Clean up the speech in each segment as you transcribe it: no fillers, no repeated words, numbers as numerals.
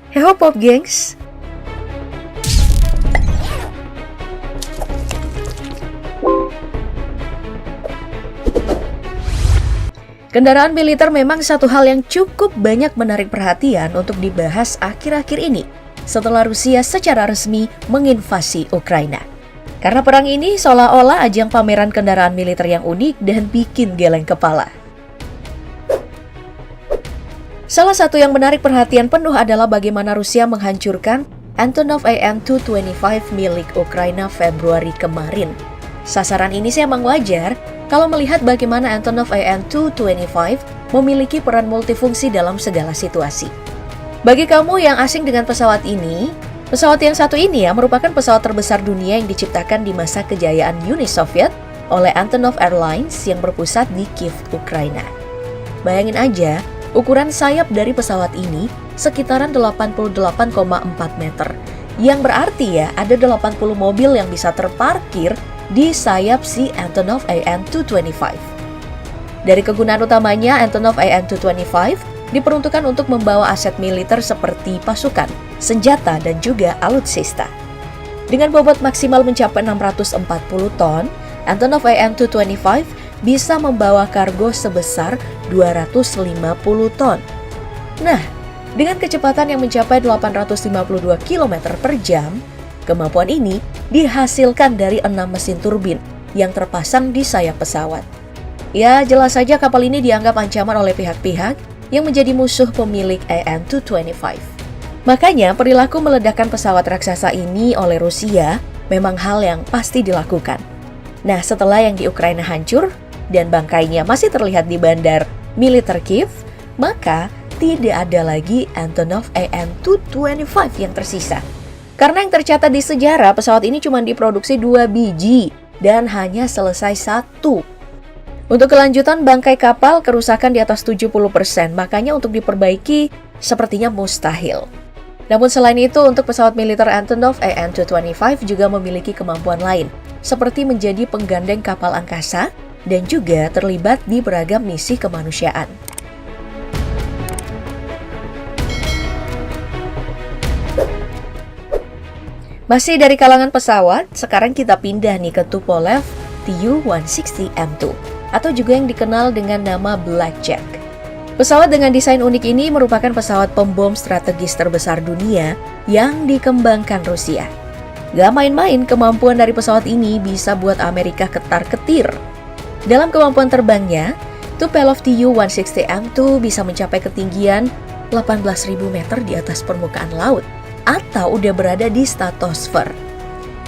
Heo Pop gengs! Kendaraan militer memang satu hal yang cukup banyak menarik perhatian untuk dibahas akhir-akhir ini setelah Rusia secara resmi menginvasi Ukraina. Karena perang ini seolah-olah ajang pameran kendaraan militer yang unik dan bikin geleng kepala. Salah satu yang menarik perhatian penuh adalah bagaimana Rusia menghancurkan Antonov AN-225 milik Ukraina Februari kemarin. Sasaran ini sih emang wajar kalau melihat bagaimana Antonov AN-225 memiliki peran multifungsi dalam segala situasi. Bagi kamu yang asing dengan pesawat ini, pesawat yang satu ini merupakan pesawat terbesar dunia yang diciptakan di masa kejayaan Uni Soviet oleh Antonov Airlines yang berpusat di Kiev, Ukraina. Bayangin aja, ukuran sayap dari pesawat ini sekitaran 88,4 meter, yang berarti ada 80 mobil yang bisa terparkir di sayap si Antonov AN-225. Dari kegunaan utamanya, Antonov AN-225 diperuntukkan untuk membawa aset militer seperti pasukan, senjata, dan juga alutsista. Dengan bobot maksimal mencapai 640 ton, Antonov AN-225 bisa membawa kargo sebesar 250 ton. Nah, dengan kecepatan yang mencapai 852 km per jam, kemampuan ini dihasilkan dari 6 mesin turbin yang terpasang di sayap pesawat. Ya, jelas saja kapal ini dianggap ancaman oleh pihak-pihak yang menjadi musuh pemilik AN-225. Makanya, perilaku meledakkan pesawat raksasa ini oleh Rusia memang hal yang pasti dilakukan. Nah, setelah yang di Ukraina hancur dan bangkainya masih terlihat di bandar militer Kiev, maka tidak ada lagi Antonov AN-225 yang tersisa. Karena yang tercatat di sejarah, pesawat ini cuma diproduksi 2 biji dan hanya selesai 1. Untuk kelanjutan bangkai kapal, kerusakan di atas 70%, makanya untuk diperbaiki sepertinya mustahil. Namun selain itu, untuk pesawat militer Antonov AN-225 juga memiliki kemampuan lain, seperti menjadi penggandeng kapal angkasa dan juga terlibat di beragam misi kemanusiaan. Masih dari kalangan pesawat, sekarang kita pindah nih ke Tupolev Tu-160M2 atau juga yang dikenal dengan nama Blackjack. Pesawat dengan desain unik ini merupakan pesawat pembom strategis terbesar dunia yang dikembangkan Rusia. Gak main-main, kemampuan dari pesawat ini bisa buat Amerika ketar-ketir. Dalam kemampuan terbangnya, Tupolev Tu-160M2 bisa mencapai ketinggian 18.000 meter di atas permukaan laut, atau udah berada di stratosfer.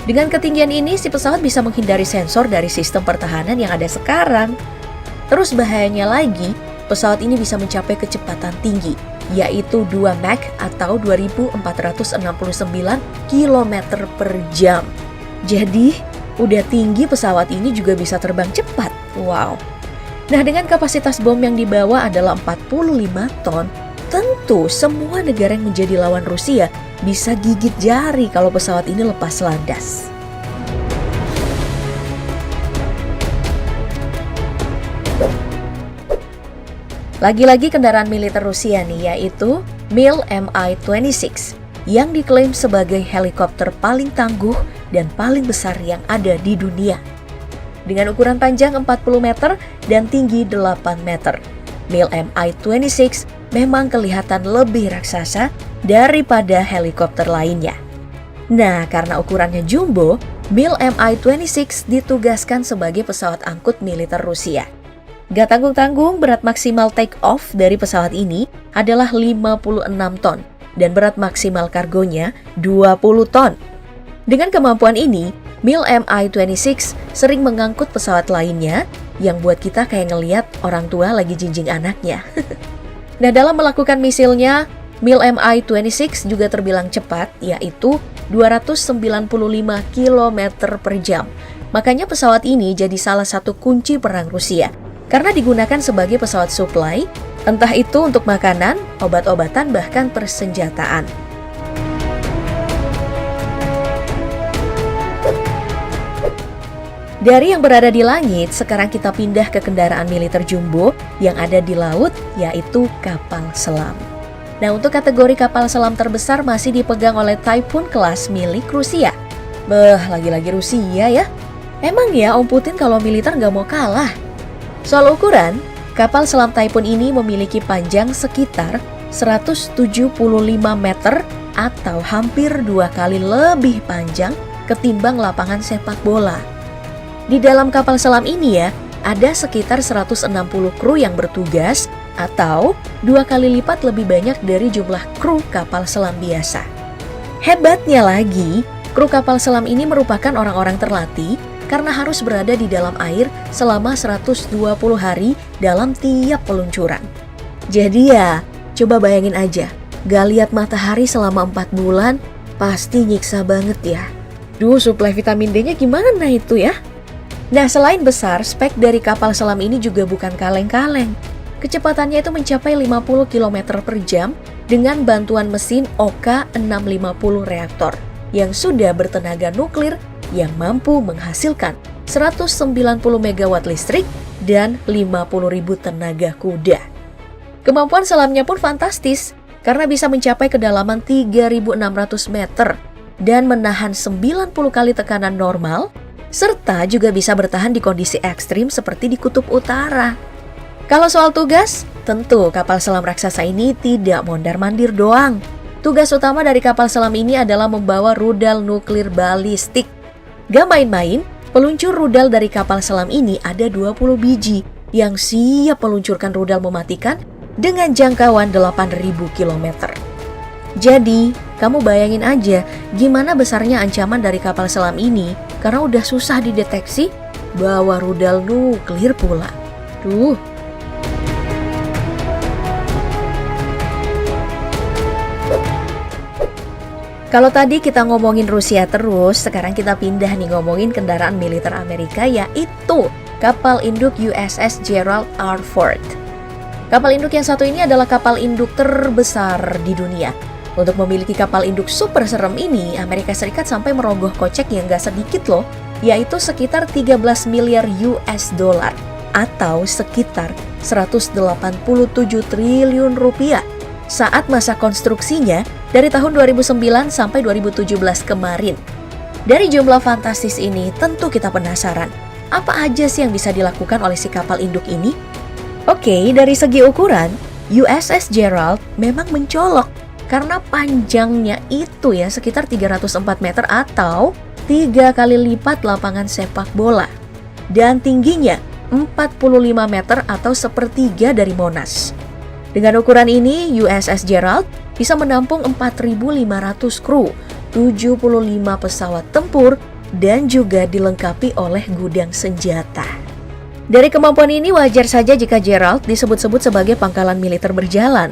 Dengan ketinggian ini, si pesawat bisa menghindari sensor dari sistem pertahanan yang ada sekarang. Terus bahayanya lagi, pesawat ini bisa mencapai kecepatan tinggi, yaitu 2 Mach atau 2.469 km per jam. Jadi, udah tinggi pesawat ini juga bisa terbang cepat. Wow. Nah, dengan kapasitas bom yang dibawa adalah 45 ton, tentu semua negara yang menjadi lawan Rusia bisa gigit jari kalau pesawat ini lepas landas. Lagi-lagi kendaraan militer Rusia nih, yaitu Mil-Mi-26 yang diklaim sebagai helikopter paling tangguh dan paling besar yang ada di dunia. Dengan ukuran panjang 40 meter dan tinggi 8 meter, Mil-Mi-26 memang kelihatan lebih raksasa daripada helikopter lainnya. Nah, karena ukurannya jumbo, Mil-Mi-26 ditugaskan sebagai pesawat angkut militer Rusia. Gak tanggung-tanggung, berat maksimal take-off dari pesawat ini adalah 56 ton dan berat maksimal kargonya 20 ton. Dengan kemampuan ini, Mil-Mi-26 sering mengangkut pesawat lainnya yang buat kita kayak ngeliat orang tua lagi jinjing anaknya. Nah, dalam melakukan misilnya, Mil-Mi-26 juga terbilang cepat, yaitu 295 km per jam. Makanya pesawat ini jadi salah satu kunci perang Rusia, karena digunakan sebagai pesawat supply, entah itu untuk makanan, obat-obatan, bahkan persenjataan. Dari yang berada di langit, sekarang kita pindah ke kendaraan militer jumbo yang ada di laut, yaitu kapal selam. Nah, untuk kategori kapal selam terbesar masih dipegang oleh Typhoon kelas milik Rusia. Lagi-lagi Rusia ya. Emang ya Om Putin kalau militer nggak mau kalah. Soal ukuran, kapal selam Typhoon ini memiliki panjang sekitar 175 meter atau hampir 2 kali lebih panjang ketimbang lapangan sepak bola. Di dalam kapal selam ini ya, ada sekitar 160 kru yang bertugas atau 2 kali lipat lebih banyak dari jumlah kru kapal selam biasa. Hebatnya lagi, kru kapal selam ini merupakan orang-orang terlatih karena harus berada di dalam air selama 120 hari dalam tiap peluncuran. Jadi ya, coba bayangin aja, gak lihat matahari selama 4 bulan, pasti nyiksa banget ya. Suplai vitamin D-nya gimana itu ya? Nah, selain besar, spek dari kapal selam ini juga bukan kaleng-kaleng. Kecepatannya itu mencapai 50 km per jam dengan bantuan mesin OK650 reaktor yang sudah bertenaga nuklir yang mampu menghasilkan 190 MW listrik dan 50.000 tenaga kuda. Kemampuan selamnya pun fantastis karena bisa mencapai kedalaman 3.600 meter dan menahan 90 kali tekanan normal, serta juga bisa bertahan di kondisi ekstrim seperti di Kutub Utara. Kalau soal tugas, tentu kapal selam raksasa ini tidak mondar-mandir doang. Tugas utama dari kapal selam ini adalah membawa rudal nuklir balistik. Gak main-main, peluncur rudal dari kapal selam ini ada 20 biji yang siap meluncurkan rudal mematikan dengan jangkauan 8.000 km. Jadi, kamu bayangin aja gimana besarnya ancaman dari kapal selam ini karena udah susah dideteksi, bawa rudal nuklir pula. Kalau tadi kita ngomongin Rusia terus, sekarang kita pindah nih ngomongin kendaraan militer Amerika, yaitu kapal induk USS Gerald R. Ford. Kapal induk yang satu ini adalah kapal induk terbesar di dunia. Untuk memiliki kapal induk super serem ini, Amerika Serikat sampai merogoh kocek yang gak sedikit loh, yaitu sekitar 13 miliar US dollar atau sekitar 187 triliun rupiah saat masa konstruksinya dari tahun 2009 sampai 2017 kemarin. Dari jumlah fantastis ini, tentu kita penasaran, apa aja sih yang bisa dilakukan oleh si kapal induk ini? Oke, dari segi ukuran, USS Gerald memang mencolok karena panjangnya itu ya sekitar 304 meter atau 3 kali lipat lapangan sepak bola. Dan tingginya 45 meter atau sepertiga dari Monas. Dengan ukuran ini, USS Gerald bisa menampung 4.500 kru, 75 pesawat tempur, dan juga dilengkapi oleh gudang senjata. Dari kemampuan ini wajar saja jika Gerald disebut-sebut sebagai pangkalan militer berjalan.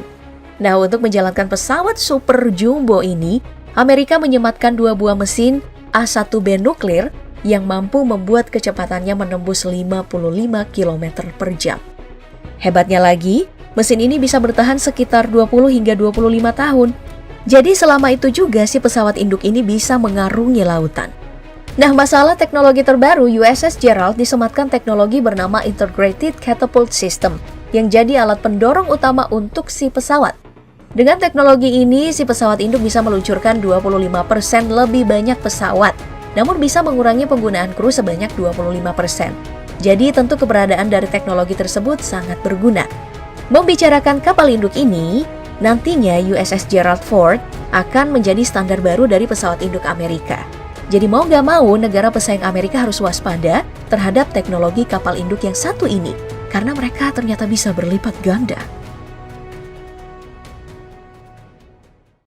Nah, untuk menjalankan pesawat super jumbo ini, Amerika menyematkan 2 buah mesin A1B nuklir yang mampu membuat kecepatannya menembus 55 km per jam. Hebatnya lagi, mesin ini bisa bertahan sekitar 20 hingga 25 tahun. Jadi selama itu juga si pesawat induk ini bisa mengarungi lautan. Nah, masalah teknologi terbaru USS Gerald disematkan teknologi bernama Integrated Catapult System yang jadi alat pendorong utama untuk si pesawat. Dengan teknologi ini, si pesawat induk bisa meluncurkan 25% lebih banyak pesawat, namun bisa mengurangi penggunaan kru sebanyak 25%. Jadi tentu keberadaan dari teknologi tersebut sangat berguna. Membicarakan kapal induk ini, nantinya USS Gerald Ford akan menjadi standar baru dari pesawat induk Amerika. Jadi mau gak mau, negara pesaing Amerika harus waspada terhadap teknologi kapal induk yang satu ini, karena mereka ternyata bisa berlipat ganda.